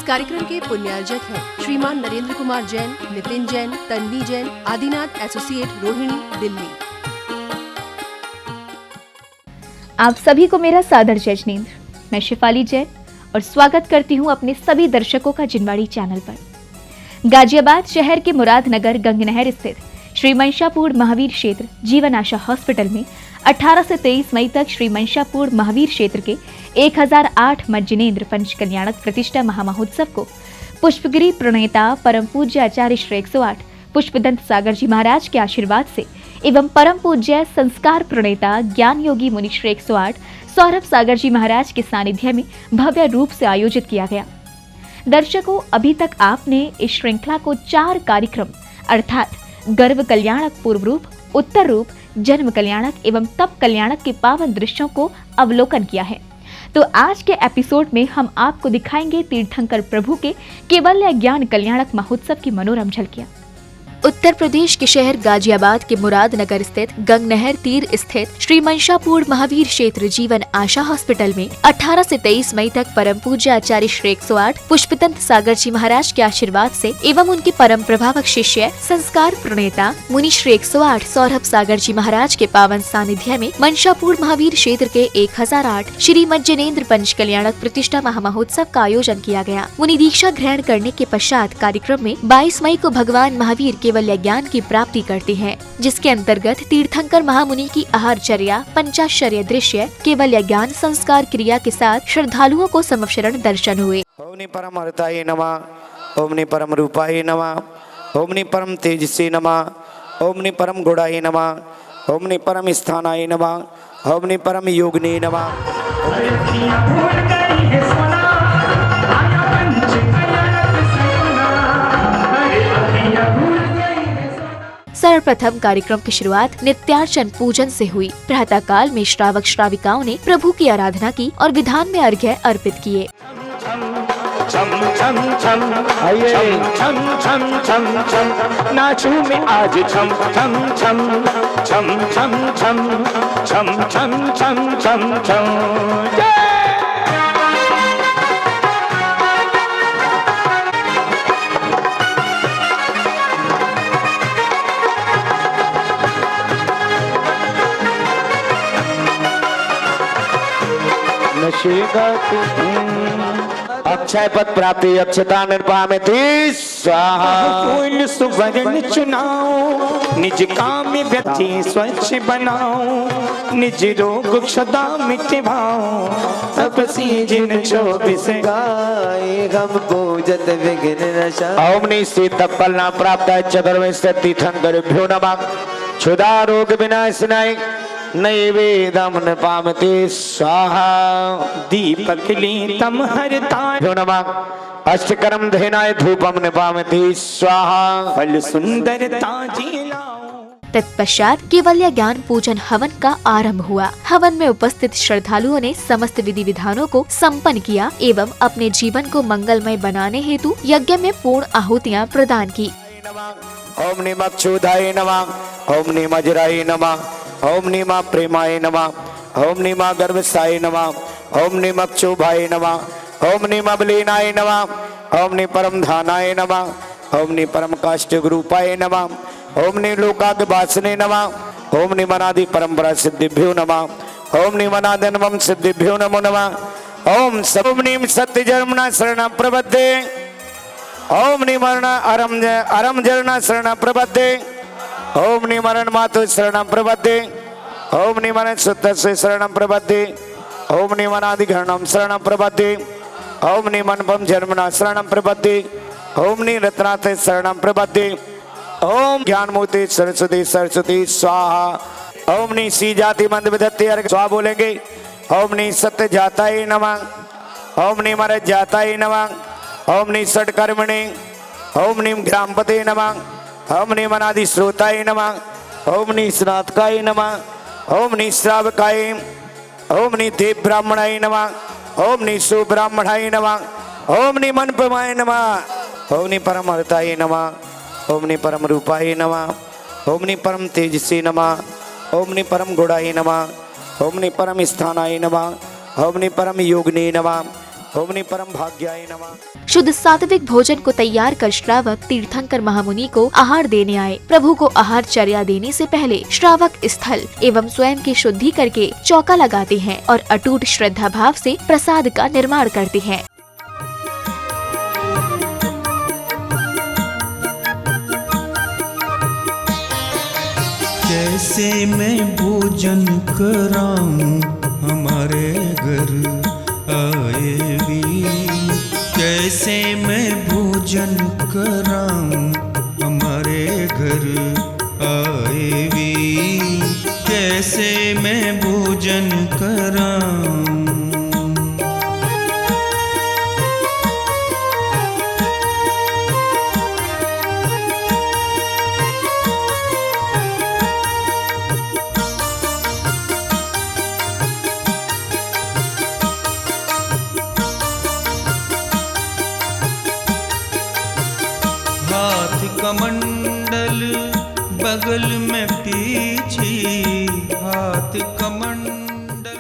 कार्यक्रम के पुण्यार्जक हैं श्रीमान नरेंद्र कुमार जैन, नितिन जैन, तन्वी जैन, आदिनाथ एसोसिएट, रोहिणी, दिल्ली। आप सभी को मेरा सादर जयनेंद्र। मैं शिफाली जैन और स्वागत करती हूं अपने सभी दर्शकों का जिनवाड़ी चैनल पर। गाजियाबाद शहर के मुरादनगर गंगनहर स्थित श्री मंशापुर महावीर क्षेत्र जीवन आशा हॉस्पिटल में 18 से 23 मई तक श्री मंशापुर महावीर क्षेत्र के 1008 मज्जनेन्द्र पंच कल्याणक प्रतिष्ठा महामहोत्सव को पुष्पगिरी प्रणेता परम पूज्य आचार्य श्री 108 पुष्पदंत सागर जी महाराज के आशीर्वाद से एवं परम पूज्य संस्कार प्रणेता ज्ञान योगी मुनि श्री 108 सौरभ सागर जी महाराज के सानिध्य में भव्य रूप से आयोजित किया गया। दर्शकों, अभी तक आपने इस श्रृंखला को 4 कार्यक्रम अर्थात गर्भ कल्याणक पूर्व रूप, उत्तर रूप, जन्म कल्याणक एवं तप कल्याणक के पावन दृश्यों को अवलोकन किया है। तो आज के एपिसोड में हम आपको दिखाएंगे तीर्थंकर प्रभु के केवल्य ज्ञान कल्याणक महोत्सव की मनोरम झलकियां। उत्तर प्रदेश के शहर गाजियाबाद के मुरादनगर स्थित गंगनहर तीर स्थित श्री मंशापुर महावीर क्षेत्र जीवन आशा हॉस्पिटल में 18 से 23 मई तक परम पूज्य आचार्य श्री 108 पुष्पदंत सागर जी महाराज के आशीर्वाद से एवं उनके परम प्रभावक शिष्य संस्कार प्रणेता मुनि श्री 108 सौरभ सागर जी महाराज के पावन सानिध्य में मंशापुर महावीर क्षेत्र के 1008 श्री मज्जनेन्द्र पंच कल्याणक प्रतिष्ठा महामहोत्सव का आयोजन किया गया। मुनि दीक्षा ग्रहण करने के पश्चात कार्यक्रम में 22 मई को भगवान महावीर केवल्य ज्ञान की प्राप्ति करते हैं, जिसके अंतर्गत तीर्थंकर महामुनि की आहारचर्या, पंचाश्चर्य दृश्य, केवल्य ज्ञान संस्कार क्रिया के साथ श्रद्धालुओं को समशरण दर्शन हुए। ओमनि परम हरताय नमः, ओमनि परम रूपाय नमः, ओमनि परम तेजसे नमः, ओमनि परम गुणाय नमः, ओमनि परम स्थानाय नमः, ओमनि परम योगिने नमः। सर्वप्रथम कार्यक्रम की शुरुआत नित्यार्चन पूजन से हुई। प्रातः काल में श्रावक श्राविकाओं ने प्रभु की आराधना की और विधान में अर्घ्य अर्पित किए। नाचू में आज छम छम छम छम छम छम छम छम छम छम छम। अक्षय पद प्राप्ति अक्षता निर्पामिति स्वाहा। फूल सुवर्ण चुनाओ, निज काम व्यक्ति स्वच्छ बनाओ, निज रोग क्षदा मिटवाओ, तपसी जिन 24 गाए हम पूजत विघ्न नशा। ओमनि से तपलना प्राप्त चतुर्विंश तीर्थंकरेभ्यो नमः। क्षुधा रोग विनाशनाय नैवेद्यं नपामते स्वाहा। दीपक लीतम हरताय नमः। अष्टकर्म धेनाय धूपम नपामते स्वाहा। फल सुंदरता जिलाओ। तत्पश्चात केवल्य ज्ञान पूजन हवन का आरंभ हुआ। हवन में उपस्थित श्रद्धालुओं ने समस्त विधि विधानों को संपन्न किया एवं अपने जीवन को मंगलमय बनाने हेतु यज्ञ में पूर्ण आहुतियां प्रदान की। ओम नमः क्षुधाय नमः, ओम नमः वज्राय नमः, ओम नमः प्रेमाय नमः, ओम नमः गर्भसाय नमः, ओम नमः क्षोभाय नमः, ओम नमः बलीनाय नमः, ओम नमः परम धानाय नमः, ओम नमः परम काष्ठरूपाय नमः, ओम नमः लोकाग वासने नमः, ओम नमः अनादि परंपरा सिद्धिभ्यो नमः, ओम नमः अनादिनवम सिद्धिभ्यो नमो नमः। ओम सबनीम सत्य जन्मना शरण प्रबद्धे, ओम निमरण अरम जरण शरण प्रबद्धे, ओम निमरण मातु शरण प्रबद्धे, ओम निमरण सुत से शरण प्रबद्धे, ओम निमनादिघरणम शरण प्रबद्धे, ओम निमनपम जन्मना शरण प्रबद्धे, ओम निरत्नाथ शरण प्रबद्धे, ओम ज्ञानमूर्ति सरस्वती सरस्वती स्वाहा। ओम नि सी जाति मंद विधत्ते अर्घ स्वाहा बोलेंगे। ओम नि सत्य जाताय नमः, ओम नि मर जाताय नमः, ओम नि षट कर्मणे, ओम नि ग्रामपते नमः, ओम नि मनादि श्रोताय नमः, ओम नि स्नातकाय नमः, ओम नि श्रावकाय, ओम नि देव ब्राह्मणाय नमः, ओम नि सुब्राह्मणाय नमः, ओम नि मनपमाय नमः, ओम नि परम हरताय नमः, ओम नि परम रूपाय नमः, ओम नि परम तेजसे नमः, ओम नि परम गुणाय नमः, ओम नि परम स्थानाय नमः, ओम नि परम योगिने नमः, ओम नि परम भाग्याय नमः। शुद्ध सात्विक भोजन को तैयार कर श्रावक तीर्थंकर महामुनि को आहार देने आए। प्रभु को आहार चर्या देने से पहले श्रावक स्थल एवं स्वयं की शुद्धि करके चौका लगाते हैं और अटूट श्रद्धा भाव से प्रसाद का निर्माण करते हैं। कैसे मैं भोजन कराऊं हमारे घर आए भी, कैसे मैं भोजन कराऊं हमारे घर आए भी, कैसे मैं भोजन कराऊं। हाथ कमंडल बगल में पीछी, हाथ कमंडल।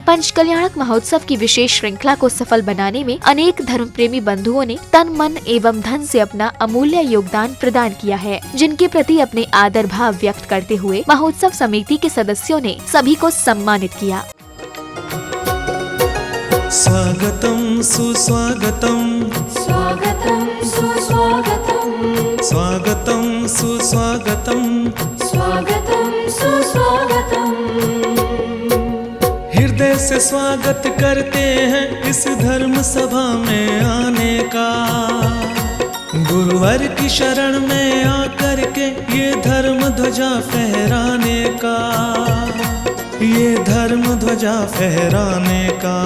पंचकल्याणक महोत्सव की विशेष श्रृंखला को सफल बनाने में अनेक धर्म प्रेमी बंधुओं ने तन मन एवं धन से अपना अमूल्य योगदान प्रदान किया है, जिनके प्रति अपने आदर भाव व्यक्त करते हुए महोत्सव समिति के सदस्यों ने सभी को सम्मानित किया। स्वागतम सुस्वागतम, स्वागतं सुस्वागतं, स्वागतम सुस्वागतम, स्वागतं सुस्वागतं। हृदय से स्वागत करते हैं इस धर्म सभा में आने का। गुरुवर की शरण में आकर के ये धर्म ध्वजा फहराने का, ये धर्म ध्वजा फहराने का।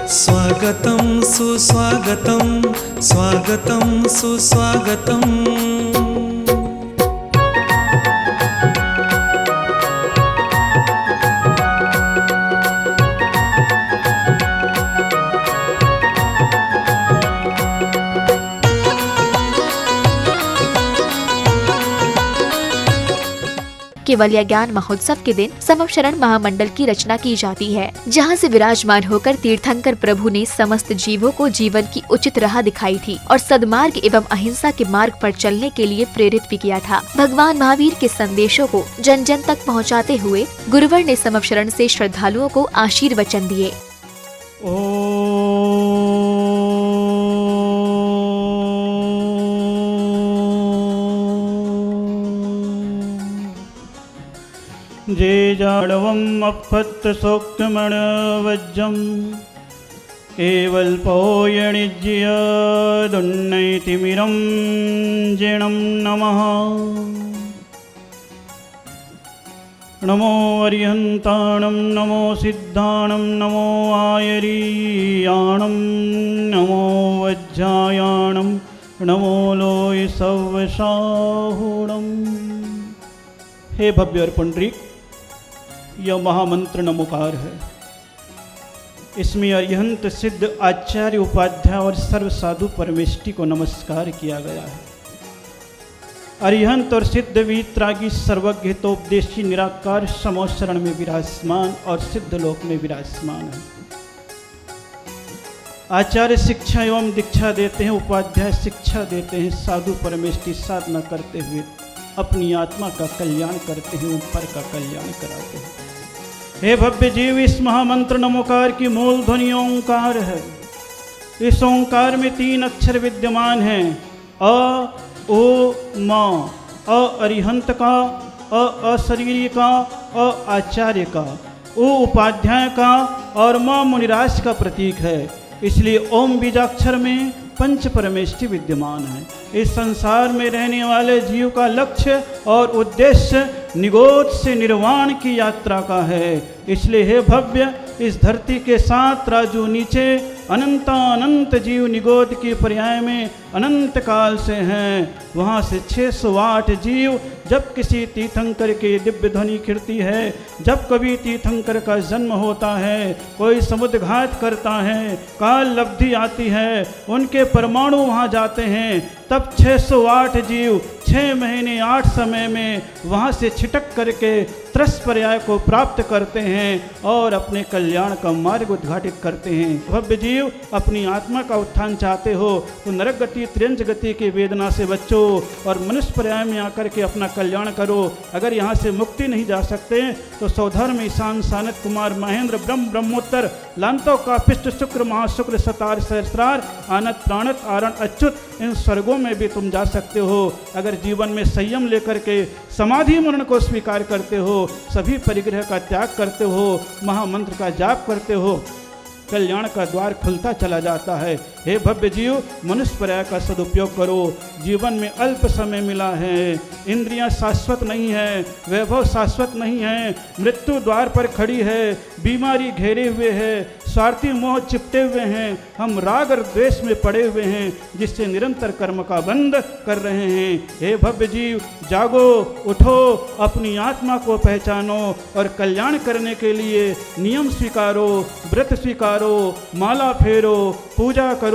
स्वागतम सुस्वागतम, स्वागतम सुस्वागतम। केवलिया ज्ञान महोत्सव के दिन समवशरण महामंडल की रचना की जाती है, जहां से विराजमान होकर तीर्थंकर प्रभु ने समस्त जीवों को जीवन की उचित राह दिखाई थी और सद्मार्ग एवं अहिंसा के मार्ग पर चलने के लिए प्रेरित भी किया था। भगवान महावीर के संदेशों को जन जन तक पहुंचाते हुए गुरुवर ने समवशरण से श्रद्धालुओं को आशीर्वचन दिए। जे जाडवम् अपत्त सोक्तमणवज्जम् केवल्पोयणिज्य दुन्नैतिमिरं जिणं नमः। नमो अरिहन्ताणं नमो सिद्धाणं नमो आयरीयाणं नमो वज्जायाणं नमो लोय सवसाहुणम्। हे भव्य और पुंडरीक, यह महामंत्र नमोकार है। इसमें अरिहंत सिद्ध आचार्य उपाध्याय और सर्व साधु परमेष्टि को नमस्कार किया गया है। अरिहंत और सिद्ध वीतरागी सर्वज्ञ हितोपदेशी निराकार समवशरण में विराजमान और सिद्ध लोक में विराजमान है। आचार्य शिक्षा एवं दीक्षा देते हैं, उपाध्याय शिक्षा देते हैं, साधु परमेष्टि साधना करते हुए अपनी आत्मा का कल्याण करते हैं, ऊपर का कल्याण कराते हैं। हे भव्य जीव, इस महामंत्र नमोकार की मूल ध्वनि ओंकार है। इस ओंकार में 3 अक्षर विद्यमान हैं, अ ओ म। अ अरिहंत का, अ अशरीरी का, अ आचार्य का, ओ उपाध्याय का और म मुनिराज का प्रतीक है। इसलिए ओम बीजाक्षर में पंच परमेष्टि विद्यमान है। इस संसार में रहने वाले जीव का लक्ष्य और उद्देश्य निगोद से निर्वाण की यात्रा का है। इसलिए हे भव्य, इस धरती के 7 राजू नीचे अनंत जीव निगोद की पर्याय में अनंत काल से हैं। वहाँ से 608 जीव जब किसी तीर्थंकर की दिव्य ध्वनि खिड़ती है, जब कभी तीर्थंकर का जन्म होता है, कोई समुद्र घात करता है, काल लब्धि आती है, उनके परमाणु वहाँ जाते हैं, तब 608 जीव 6 महीने 8 समय में वहाँ से छिटक करके त्रस पर्याय को प्राप्त करते हैं और अपने कल्याण का मार्ग उद्घाटित करते हैं। भव्य जीव, अपनी आत्मा का उत्थान चाहते हो तो नरक गति त्रियंच गति की वेदना से बचो और मनुष्य पर्याय में आकर के अपना कल्याण करो। अगर यहाँ से मुक्ति नहीं जा सकते तो सौधर्म ईशान सानत कुमार महेंद्र ब्रह्मोत्तर लांतो का पिष्ट शुक्र महाशुक्र सतार सहस्रार आनत प्राणत आरण अच्युत, इन स्वर्गों में भी तुम जा सकते हो। अगर जीवन में संयम लेकर के समाधि मरण को स्वीकार करते हो, सभी परिग्रह का त्याग करते हो, महामंत्र का जाप करते हो, कल्याण का द्वार खुलता चला जाता है। हे भव्य जीव, मनुष्य पर्याय का सदुपयोग करो। जीवन में अल्प समय मिला है, इंद्रियां शाश्वत नहीं है, वैभव शाश्वत नहीं है, मृत्यु द्वार पर खड़ी है, बीमारी घेरे हुए है, स्वार्थी मोह चिपटे हुए हैं, हम राग और द्वेष में पड़े हुए हैं जिससे निरंतर कर्म का बंध कर रहे हैं। हे भव्य जीव, जागो, उठो, अपनी आत्मा को पहचानो और कल्याण करने के लिए नियम स्वीकारो, व्रत स्वीकारो, माला फेरो, पूजा करो,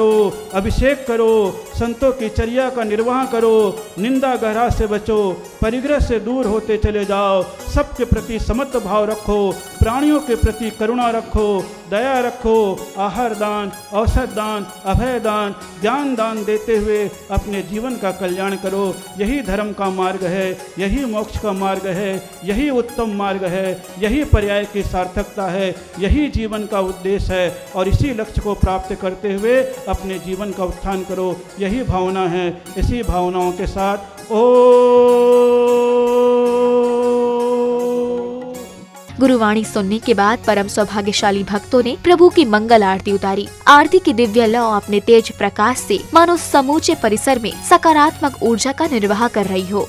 अभिषेक करो, संतों की चर्या का निर्वाह करो, निंदा गहरा से बचो, परिग्रह से दूर होते चले जाओ, सबके प्रति समत्व भाव रखो, प्राणियों के प्रति करुणा रखो, दया रखो, आहार दान, औषध दान, अभय दान, ज्ञान दान देते हुए अपने जीवन का कल्याण करो। यही धर्म का मार्ग है, यही मोक्ष का मार्ग है, यही उत्तम मार्ग है, यही पर्याय की सार्थकता है, यही जीवन का उद्देश्य है और इसी लक्ष्य को प्राप्त करते हुए अपने जीवन का उत्थान करो। यही भावना है। इसी भावनाओं के साथ गुरुवाणी सुनने के बाद परम सौभाग्यशाली भक्तों ने प्रभु की मंगल आरती उतारी। आरती की दिव्य लौ अपने तेज प्रकाश से मानो समूचे परिसर में सकारात्मक ऊर्जा का निर्वाह कर रही हो।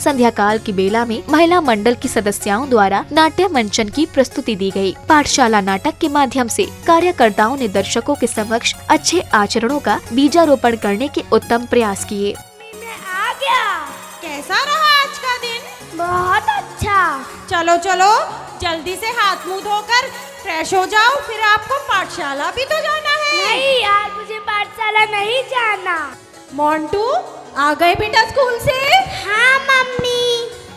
संध्या काल की बेला में महिला मंडल की सदस्यों द्वारा नाट्य मंचन की प्रस्तुति दी गई। पाठशाला नाटक के माध्यम से कार्यकर्ताओं ने दर्शकों के समक्ष अच्छे आचरणों का बीजारोपण करने के उत्तम प्रयास किए। मैं आ गया। कैसा रहा आज का दिन? बहुत अच्छा। चलो चलो जल्दी से हाथ मुंह धोकर फ्रेश हो जाओ, फिर आपको पाठशाला भी तो जाना है। नहीं यार, मुझे पाठशाला नहीं जाना। मोंटू आ गए बेटा स्कूल से? हाँ मम्मी।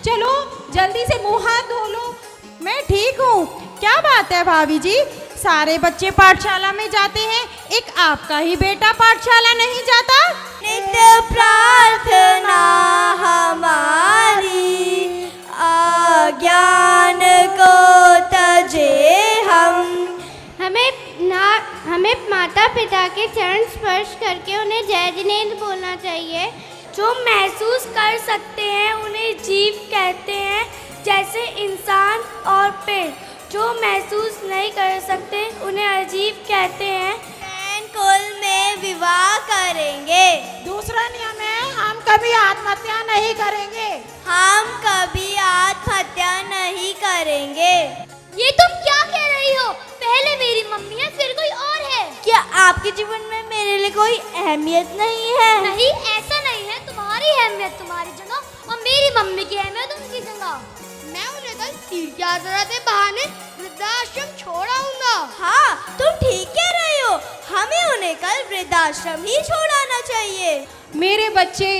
चलो जल्दी से मुंह हाथ धो लो। मैं ठीक हूँ। क्या बात है भाभी जी, सारे बच्चे पाठशाला में जाते हैं, एक आपका ही बेटा पाठशाला नहीं जाता? नित्य प्रार्थना हमारी, अज्ञान को तजे हम। हमें माता पिता के चरण स्पर्श करके उन्हें जय जिनेंद्र बोलना चाहिए। जो महसूस कर सकते हैं उन्हें जीव कहते हैं, जैसे इंसान और पेड़। जो महसूस नहीं कर सकते उन्हें अजीब कहते हैं। कुल में विवाह करेंगे। दूसरा नियम है, हम कभी आत्महत्या नहीं करेंगे। हम कभी आत्महत्या नहीं करेंगे। ये तुम क्या कह रही हो? पहले मेरी मम्मी है, फिर कोई और है। क्या आपके जीवन में मेरे लिए कोई अहमियत नहीं है? नहीं, ऐसा नहीं है। तुम्हारी अहमियत तुम्हारी जगह और मेरी मम्मी की अहमियत उनकी जगह। मैं उन्हें कल तीर्थ यात्रा के बहाने वृद्धाश्रम छोड़ आऊंगा। हाँ, तुम ठीक कह रहे हो, हमें उन्हें कल वृद्धाश्रम ही छोड़ आना चाहिए। मेरे बच्चे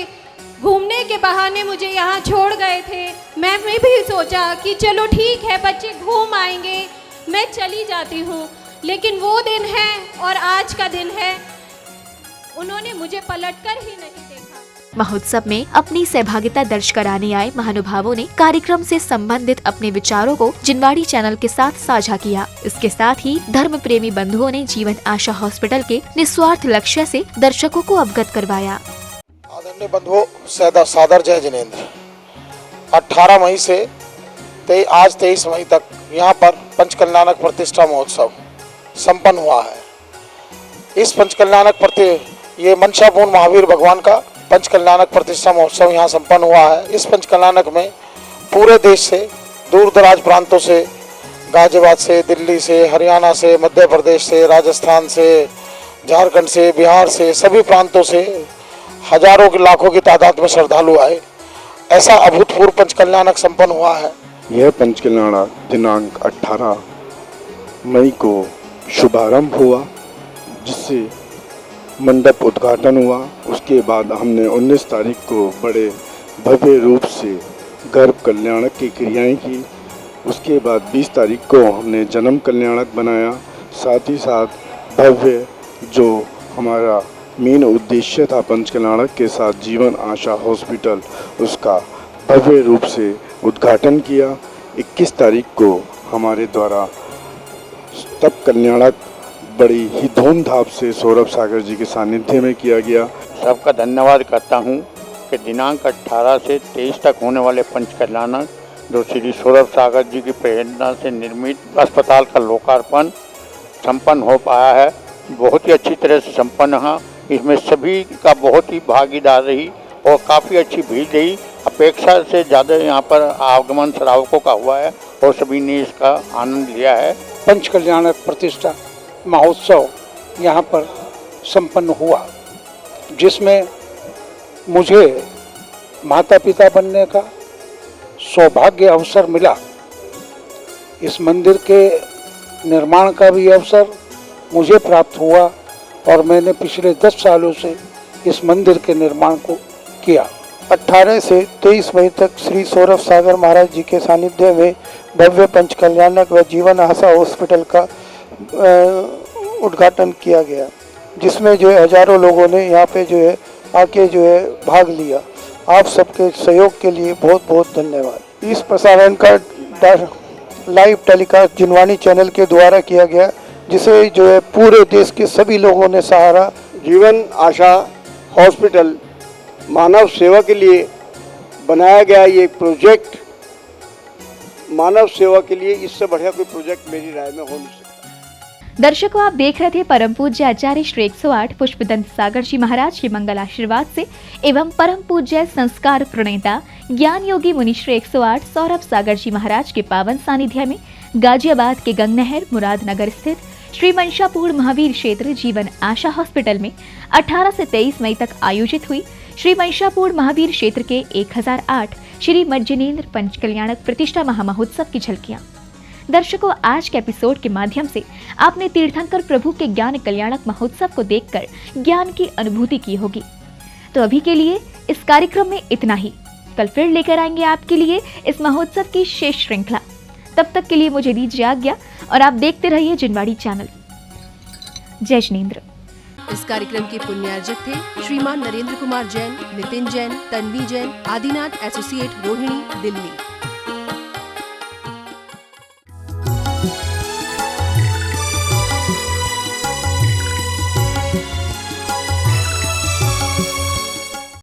घूमने के बहाने मुझे यहाँ छोड़ गए थे। मैं भी सोचा कि चलो ठीक है, बच्चे घूम आएंगे, मैं चली जाती हूँ। लेकिन वो दिन है और आज का दिन है, उन्होंने मुझे पलटकर ही नहीं देखा। महोत्सव में अपनी सहभागिता दर्ज कराने आए महानुभावों ने कार्यक्रम से संबंधित अपने विचारों को जिनवाड़ी चैनल के साथ साझा किया। इसके साथ ही धर्म प्रेमी बंधुओं ने जीवन आशा हॉस्पिटल के निस्वार्थ लक्ष्य से दर्शकों को अवगत करवाया। आदरणीय बंधुओं, सादर जय जिनेंद्र। 18 मई से आज 23 मई तक यहाँ पर पंचकल्याणक प्रतिष्ठा महोत्सव संपन्न हुआ है। इस पंचकल्याणक ये मंशापूर्ण महावीर भगवान का पंचकल्याणक प्रतिष्ठा महोत्सव यहाँ संपन्न हुआ है। इस पंचकल्याणक में पूरे देश से, दूर दराज प्रांतों से, गाजियाबाद से, दिल्ली से, हरियाणा से, मध्य प्रदेश से, राजस्थान से, झारखंड से, बिहार से, सभी प्रांतों से हजारों की लाखों की तादाद में श्रद्धालु आए। ऐसा अभूतपूर्व पंचकल्याणक संपन्न हुआ है। यह पंचकल्याणक दिनांक 18 मई को शुभारंभ हुआ, जिससे मंडप उद्घाटन हुआ। उसके बाद हमने 19 तारीख को बड़े भव्य रूप से गर्भ कल्याणक की क्रियाएं की। उसके बाद 20 तारीख को हमने जन्म कल्याणक बनाया। साथ ही साथ भव्य जो हमारा मेन उद्देश्य था पंचकल्याणक के साथ जीवन आशा हॉस्पिटल, उसका भव्य रूप से उद्घाटन किया। 21 तारीख को हमारे द्वारा तप कल्याणक बड़ी ही धूमधाम से सौरभ सागर जी के सानिध्य में किया गया। सबका धन्यवाद करता हूं कि दिनांक 18 से 23 तक होने वाले पंचकल्याणक जो श्री सौरभ सागर जी की प्रेरणा से निर्मित अस्पताल का लोकार्पण संपन्न हो पाया है। बहुत ही अच्छी तरह से संपन्न है। इसमें सभी का बहुत ही भागीदार रही और काफ़ी अच्छी भीड़ रही। अपेक्षा से ज़्यादा यहाँ पर आगमन श्रावकों का हुआ है और सभी ने इसका आनंद लिया है। पंचकल्याणक प्रतिष्ठा महोत्सव यहाँ पर संपन्न हुआ, जिसमें मुझे माता पिता बनने का सौभाग्य अवसर मिला। इस मंदिर के निर्माण का भी अवसर मुझे प्राप्त हुआ और मैंने पिछले 10 सालों से इस मंदिर के निर्माण को किया। 18 से 23 मई तक श्री सौरभ सागर महाराज जी के सानिध्य में भव्य पंचकल्याणक व जीवन आशा हॉस्पिटल का उद्घाटन किया गया, जिसमें जो है हजारों लोगों ने यहाँ पे जो है आके जो है भाग लिया। आप सबके सहयोग के लिए बहुत बहुत धन्यवाद। इस प्रसारण का लाइव टेलीकास्ट जिनवाणी चैनल के द्वारा किया गया, जिसे जो है पूरे देश के सभी लोगों ने सहारा। जीवन आशा हॉस्पिटल मानव सेवा के लिए बनाया गया ये प्रोजेक्ट, मानव सेवा के लिए इससे बढ़िया कोई प्रोजेक्ट मेरी राय में हो नहीं सकता। दर्शकों, आप देख रहे थे परम पूज्य आचार्य श्री 108 पुष्पदंत सागर जी महाराज के मंगल आशीर्वाद से एवं परम पूज्य संस्कार प्रणेता ज्ञान योगी मुनि श्री 108 सौरभ सागर जी महाराज के पावन सानिध्य में गाजियाबाद के गंगनहर मुरादनगर स्थित श्री मंशापूर्ण महावीर क्षेत्र जीवन आशा हॉस्पिटल में 18 से 23 मई तक आयोजित हुई श्री मंशापूर्ण महावीर क्षेत्र के 1008 श्री मज्जनेन्द्र पंचकल्याणक प्रतिष्ठा महामहोत्सव की झलकियां। दर्शकों, आज के एपिसोड के माध्यम से आपने तीर्थंकर प्रभु के ज्ञान कल्याणक महोत्सव को देखकर ज्ञान की अनुभूति की होगी। तो अभी के लिए इस कार्यक्रम में इतना ही। कल फिर लेकर आएंगे आपके लिए इस महोत्सव की शेष श्रृंखला। तब तक के लिए मुझे दीजिए आज्ञा और आप देखते रहिए जिनवाड़ी चैनल। जय जिनेंद्र। इस कार्यक्रम के पुण्यार्जक थे श्रीमान नरेंद्र कुमार जैन, नितिन जैन, तन्वी जैन, आदिनाथ एसोसिएट रोहिणी, दिल्ली।